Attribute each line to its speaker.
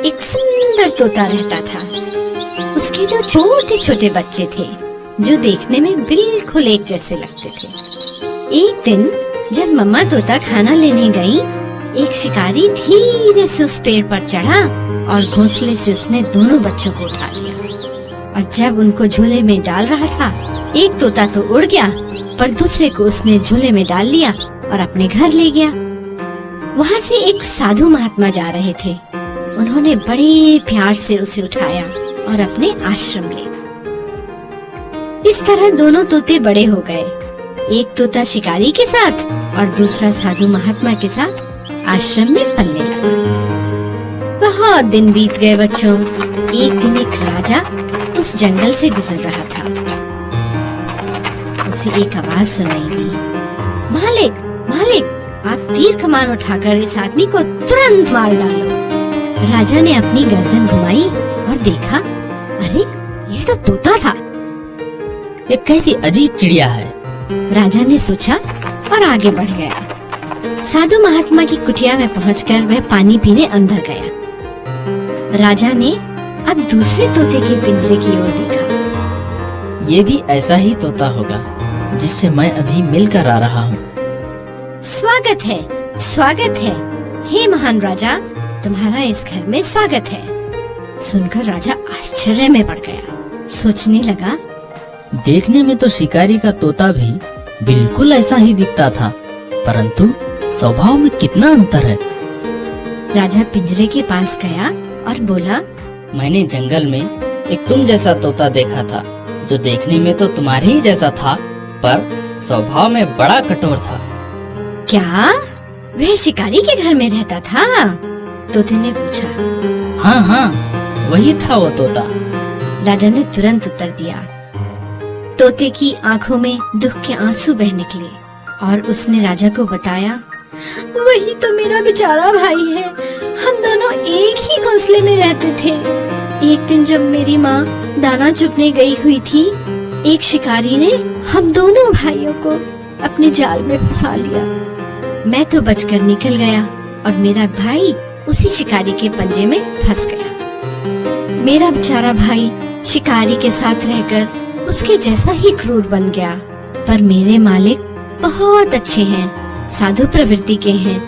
Speaker 1: एक सुंदर तोता रहता था। उसके दो छोटे छोटे बच्चे थे जो देखने में बिल्कुल एक जैसे लगते थे। एक दिन जब मम्मा तोता खाना लेने गई, एक शिकारी धीरे से उस पेड़ पर चढ़ा और घोंसले से उसने दोनों बच्चों को उठा लिया। और जब उनको झूले में डाल रहा था, एक तोता तो उड़ गया, पर दूसरे को उसने झूले में डाल लिया और अपने घर ले गया। वहाँ से एक साधु महात्मा जा रहे थे। उन्होंने बड़े प्यार से उसे उठाया और अपने आश्रम ले। इस तरह दोनों तोते बड़े हो गए, एक तोता शिकारी के साथ और दूसरा साधु महात्मा के साथ आश्रम में पलने लगा। बहुत दिन बीत गए बच्चों। एक दिन एक राजा उस जंगल से गुजर रहा था। उसे एक आवाज सुनाई दी, मालिक, मालिक, आप तीर कमान उठाकर इस आदमी को तुरंत मार डालो। राजा ने अपनी गर्दन घुमाई और देखा, अरे यह तो तोता था।
Speaker 2: ये कैसी अजीब चिड़िया है।
Speaker 1: राजा ने सोचा और आगे बढ़ गया। साधु महात्मा की कुटिया में पहुंचकर वह पानी पीने अंदर गया। राजा ने अब दूसरे तोते के पिंजरे की ओर देखा।
Speaker 2: ये भी ऐसा ही तोता होगा जिससे मैं अभी मिलकर आ रहा हूँ।
Speaker 1: स्वागत है, स्वागत है। हे महान राजा, तुम्हारा इस घर में स्वागत है। सुनकर राजा आश्चर्य में पड़ गया। सोचने लगा,
Speaker 2: देखने में तो शिकारी का तोता भी बिल्कुल ऐसा ही दिखता था, परंतु स्वभाव में कितना अंतर है।
Speaker 1: राजा पिंजरे के पास गया और बोला,
Speaker 2: मैंने जंगल में एक तुम जैसा तोता देखा था, जो देखने में तो तुम्हारे ही जैसा था, पर स्वभाव में बड़ा कठोर था।
Speaker 1: क्या वह शिकारी के घर में रहता था? तोते ने पूछा।
Speaker 2: हाँ हाँ, वही था वो तोता।
Speaker 1: राजा ने तुरंत उत्तर दिया। तोते की आंखों में दुख के आंसू बह निकले और उसने राजा को बताया, वही तो मेरा बेचारा भाई है। हम दोनों एक ही घोंसले में रहते थे। एक दिन जब मेरी माँ दाना चुगने गई हुई थी, एक शिकारी ने हम दोनों भाइयों को अपने जाल में फंसा लिया। मैं तो बचकर निकल गया और मेरा भाई उसी शिकारी के पंजे में फंस गया। मेरा बेचारा भाई शिकारी के साथ रहकर उसके जैसा ही क्रूर बन गया। पर मेरे मालिक बहुत अच्छे हैं, साधु प्रवृत्ति के हैं